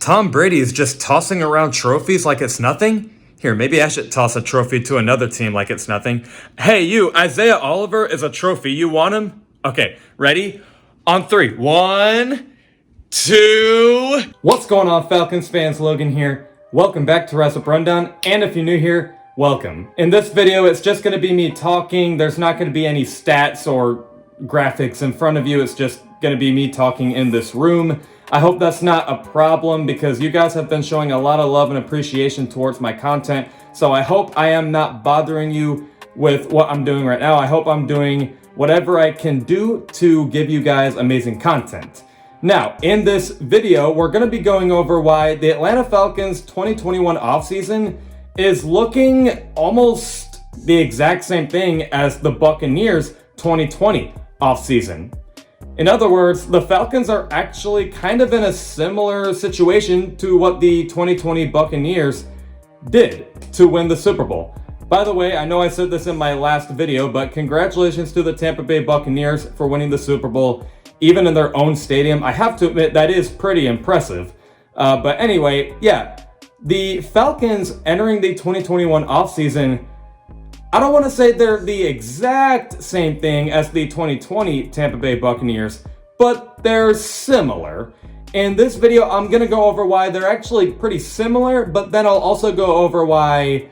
Tom Brady is just tossing around trophies like it's nothing? Here, maybe I should toss a trophy to another team like it's nothing. Hey, you, Isaiah Oliver is a trophy. You want him? Okay, ready? On three. 1, 2. What's going on, Falcons fans? Logan here. Welcome back to Wrap Up Rundown. And if you're new here, welcome. In this video, it's just going to be me talking. There's not going to be any stats or graphics in front of you. It's just going to be me talking in this room. I hope that's not a problem because you guys have been showing a lot of love and appreciation towards my content. So I hope I am not bothering you with what I'm doing right now. I hope I'm doing whatever I can do to give you guys amazing content. Now, in this video, we're going to be going over why the Atlanta Falcons 2021 offseason is looking almost the exact same thing as the Buccaneers 2020 offseason. In other words, the Falcons are actually kind of in a similar situation to what the 2020 Buccaneers did to win the Super Bowl. By the way, I know I said this in my last video, but congratulations to the Tampa Bay Buccaneers for winning the Super Bowl, even in their own stadium. I have to admit, that is pretty impressive. But anyway, yeah, the Falcons entering the 2021 offseason, I don't want to say they're the exact same thing as the 2020 Tampa Bay Buccaneers, but they're similar. In this video, I'm going to go over why they're actually pretty similar, but then I'll also go over why,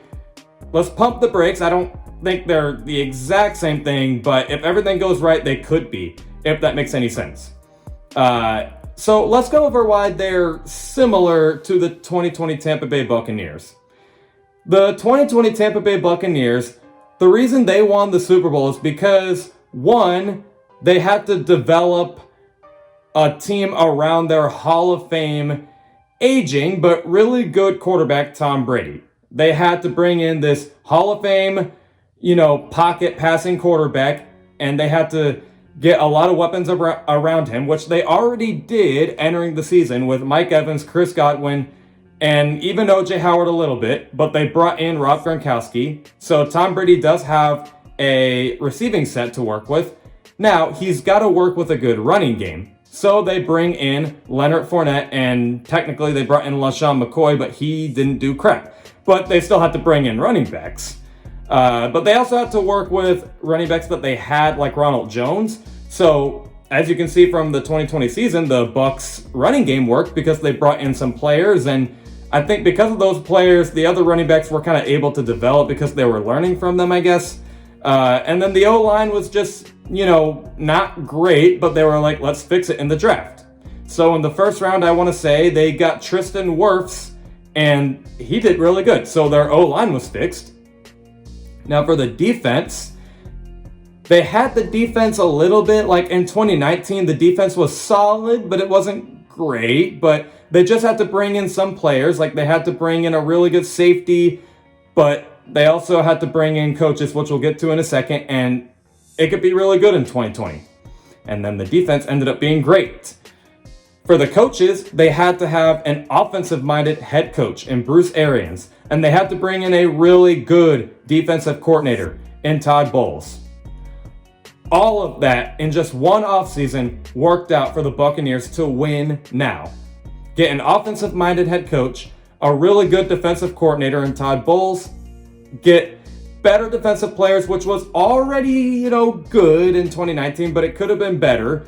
let's pump the brakes. I don't think they're the exact same thing, but if everything goes right, they could be, if that makes any sense. So let's go over why they're similar to the 2020 Tampa Bay Buccaneers. The 2020 Tampa Bay Buccaneers, the reason they won the Super Bowl is because, one, they had to develop a team around their Hall of Fame, aging, but really good quarterback, Tom Brady. They had to bring in this Hall of Fame, pocket passing quarterback, and they had to get a lot of weapons around him, which they already did entering the season with Mike Evans, Chris Godwin, and even O.J. Howard a little bit, but they brought in Rob Gronkowski. So Tom Brady does have a receiving set to work with. Now, he's got to work with a good running game. So they bring in Leonard Fournette, and technically they brought in LaShawn McCoy, but he didn't do crap. But they still had to bring in running backs. But they also had to work with running backs that they had, like Ronald Jones. So as you can see from the 2020 season, the Bucs running game worked because they brought in some players, and I think because of those players, the other running backs were kind of able to develop because they were learning from them, I guess. And then the O-line was just, not great, but they were like, let's fix it in the draft. So in the first round, I want to say they got Tristan Wirfs, and he did really good. So their O-line was fixed. Now for the defense, they had the defense a little bit, like in 2019, the defense was solid, but it wasn't great, but they just had to bring in some players, like they had to bring in a really good safety, but they also had to bring in coaches, which we'll get to in a second, and it could be really good in 2020. And then the defense ended up being great. For the coaches, they had to have an offensive-minded head coach in Bruce Arians, and they had to bring in a really good defensive coordinator in Todd Bowles. All of that in just one offseason worked out for the Buccaneers to win now. Get an offensive-minded head coach, a really good defensive coordinator in Todd Bowles, get better defensive players, which was already, good in 2019, but it could have been better.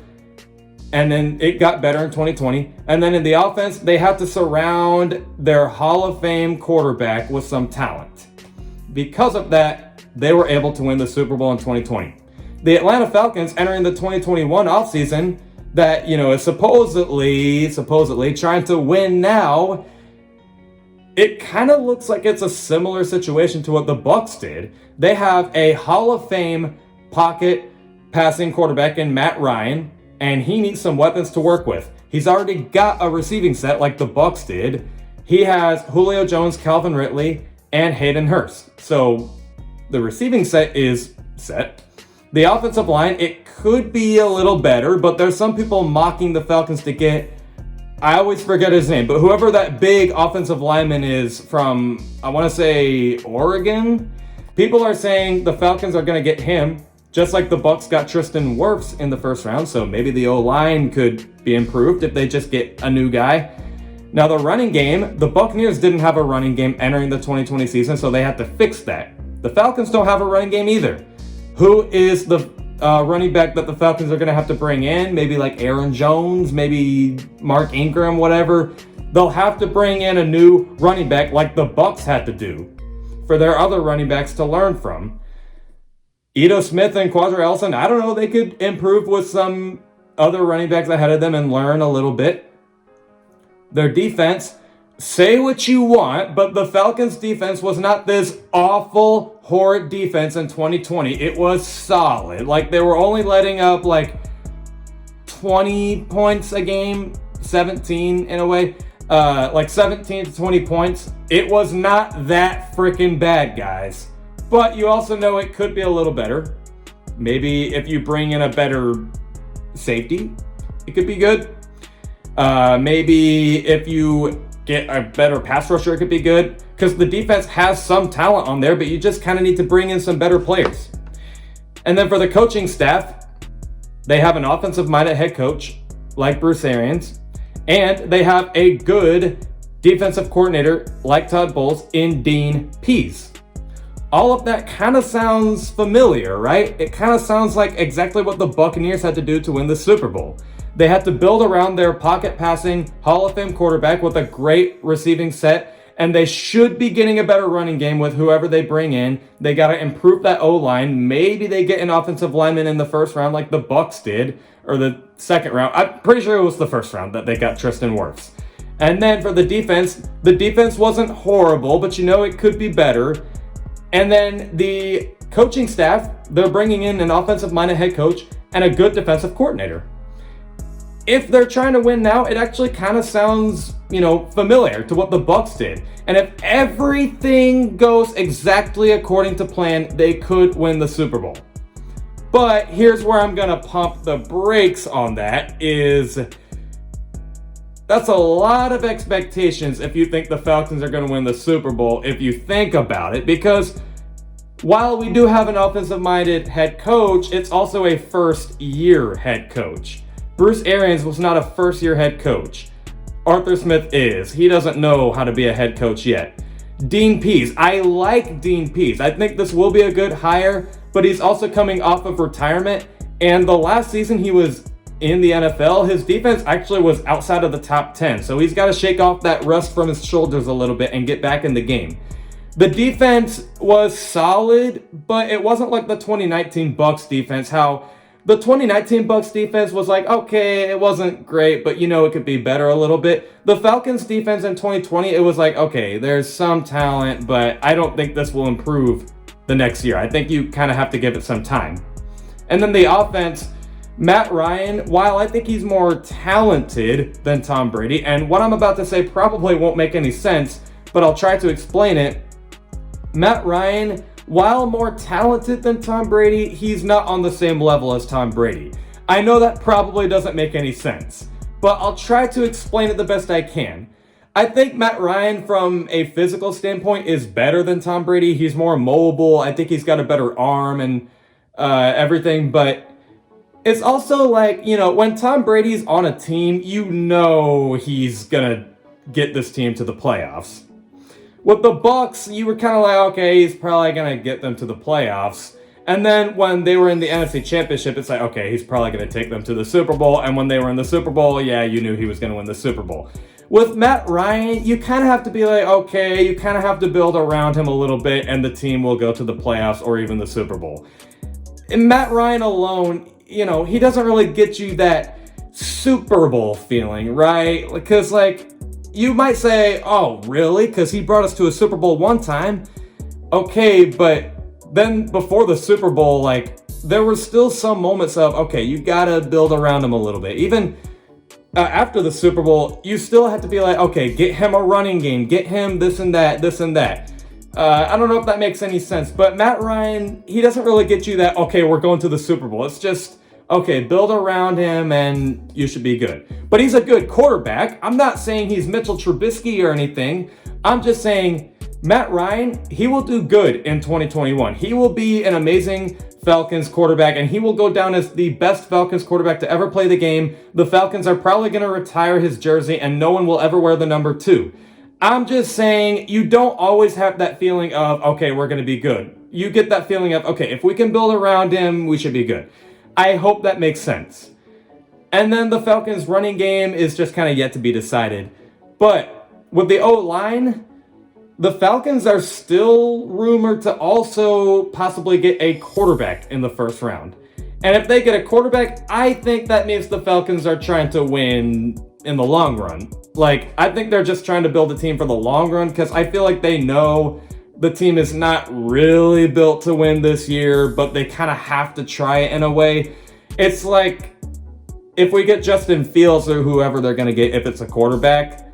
And then it got better in 2020. And then in the offense, they had to surround their Hall of Fame quarterback with some talent. Because of that, they were able to win the Super Bowl in 2020. The Atlanta Falcons entering the 2021 offseason that, is supposedly trying to win now, it kind of looks like it's a similar situation to what the Bucs did. They have a Hall of Fame pocket passing quarterback in Matt Ryan, and he needs some weapons to work with. He's already got a receiving set like the Bucs did. He has Julio Jones, Calvin Ridley, and Hayden Hurst. So the receiving set is set. The offensive line, it could be a little better, but there's some people mocking the Falcons to get, I always forget his name, but whoever that big offensive lineman is from, I want to say Oregon. People are saying the Falcons are going to get him, just like the Bucs got Tristan Wirfs in the first round, so maybe the O-line could be improved if they just get a new guy. Now, the running game, the Buccaneers didn't have a running game entering the 2020 season, so they had to fix that. The Falcons don't have a running game either. Who is the running back that the Falcons are going to have to bring in? Maybe like Aaron Jones, maybe Mark Ingram, whatever. They'll have to bring in a new running back like the Bucs had to do for their other running backs to learn from. Ito Smith and Quadra Ellison, I don't know, they could improve with some other running backs ahead of them and learn a little bit. Their defense, say what you want, but the Falcons' defense was not this awful, horrid defense in 2020. It was solid. Like, they were only letting up, 20 points a game, 17 in a way. 17 to 20 points. It was not that freaking bad, guys. But you also know it could be a little better. Maybe if you bring in a better safety, it could be good. Maybe if you get a better pass rusher, it could be good. Because the defense has some talent on there, but you just kind of need to bring in some better players. And then for the coaching staff, they have an offensive-minded head coach like Bruce Arians, and they have a good defensive coordinator like Todd Bowles in Dean Pease. All of that kind of sounds familiar, right? It kind of sounds like exactly what the Buccaneers had to do to win the Super Bowl. They had to build around their pocket-passing Hall of Fame quarterback with a great receiving set, and they should be getting a better running game with whoever they bring in. They got to improve that O-line. Maybe they get an offensive lineman in the first round like the Bucs did, or the second round. I'm pretty sure it was the first round that they got Tristan Wirfs. And then for the defense wasn't horrible, but it could be better. And then the coaching staff, they're bringing in an offensive-minded head coach and a good defensive coordinator. If they're trying to win now, it actually kind of sounds, familiar to what the Bucs did. And if everything goes exactly according to plan, they could win the Super Bowl. But here's where I'm going to pump the brakes on that is that's a lot of expectations if you think the Falcons are going to win the Super Bowl, if you think about it, because while we do have an offensive-minded head coach, it's also a first-year head coach. Bruce Arians was not a first-year head coach. Arthur Smith is. He doesn't know how to be a head coach yet. Dean Pease. I like Dean Pease. I think this will be a good hire, but he's also coming off of retirement, and the last season he was in the NFL, his defense actually was outside of the top 10, so he's got to shake off that rust from his shoulders a little bit and get back in the game. The defense was solid, but it wasn't like the 2019 Bucs defense, how the 2019 Bucs defense was like, okay, it wasn't great, but it could be better a little bit. The Falcons defense in 2020, it was like, okay, there's some talent, but I don't think this will improve the next year. I think you kind of have to give it some time. And then the offense, Matt Ryan, while I think he's more talented than Tom Brady, and what I'm about to say probably won't make any sense, but I'll try to explain it. Matt Ryan, while more talented than Tom Brady, he's not on the same level as Tom Brady. I know that probably doesn't make any sense, but I'll try to explain it the best I can. I think Matt Ryan, from a physical standpoint, is better than Tom Brady. He's more mobile. I think he's got a better arm and everything, but it's also like, when Tom Brady's on a team, he's gonna get this team to the playoffs. With the Bucs, you were kind of like, okay, he's probably going to get them to the playoffs. And then when they were in the NFC Championship, it's like, okay, he's probably going to take them to the Super Bowl. And when they were in the Super Bowl, yeah, you knew he was going to win the Super Bowl. With Matt Ryan, you kind of have to be like, okay, you kind of have to build around him a little bit, and the team will go to the playoffs or even the Super Bowl. And Matt Ryan alone, he doesn't really get you that Super Bowl feeling, right? Because, you might say, oh, really? Because he brought us to a Super Bowl one time. Okay, but then before the Super Bowl, there were still some moments of, okay, you got to build around him a little bit. Even after the Super Bowl, you still have to be like, okay, get him a running game. Get him this and that, this and that. I don't know if that makes any sense. But Matt Ryan, he doesn't really get you that, okay, we're going to the Super Bowl. It's just, okay, build around him and you should be good. But he's a good quarterback. I'm not saying he's Mitchell Trubisky or anything. I'm just saying Matt Ryan, he will do good in 2021. He will be an amazing Falcons quarterback, and he will go down as the best Falcons quarterback to ever play the game. The Falcons are probably going to retire his jersey, and no one will ever wear the number 2. I'm just saying, you don't always have that feeling of, okay, we're going to be good. You get that feeling of, okay, if we can build around him, we should be good. I hope that makes sense. And then the Falcons' running game is just kind of yet to be decided. But with the O-line, the Falcons are still rumored to also possibly get a quarterback in the first round. And if they get a quarterback, I think that means the Falcons are trying to win in the long run. Like, I think they're just trying to build a team for the long run, because I feel like they know the team is not really built to win this year, but they kind of have to try it in a way. It's like, if we get Justin Fields or whoever they're going to get, if it's a quarterback,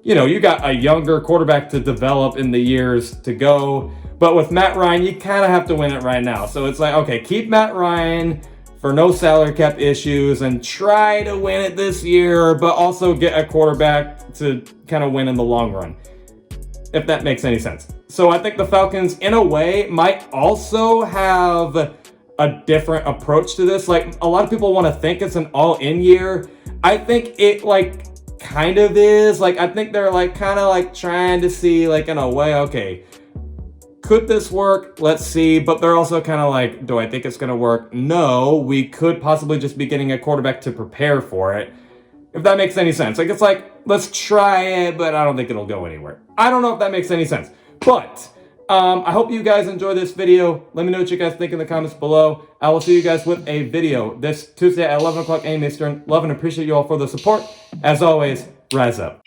you know, you got a younger quarterback to develop in the years to go. But with Matt Ryan, you kind of have to win it right now. So it's like, okay, keep Matt Ryan for no salary cap issues and try to win it this year, but also get a quarterback to kind of win in the long run, if that makes any sense. So I think the Falcons, in a way, might also have a different approach to this. Like, a lot of people want to think it's an all-in year. I think it, like, kind of is. Like, I think they're, like, kind of, like, trying to see, like, in a way, okay, could this work? Let's see. But they're also kind of like, do I think it's going to work? No, we could possibly just be getting a quarterback to prepare for it. If that makes any sense. Like, it's like, let's try it, but I don't think it'll go anywhere. I don't know if that makes any sense. But I hope you guys enjoy this video. Let me know what you guys think in the comments below. I will see you guys with a video this Tuesday at 11 o'clock a.m. Eastern. Love and appreciate you all for the support. As always, rise up.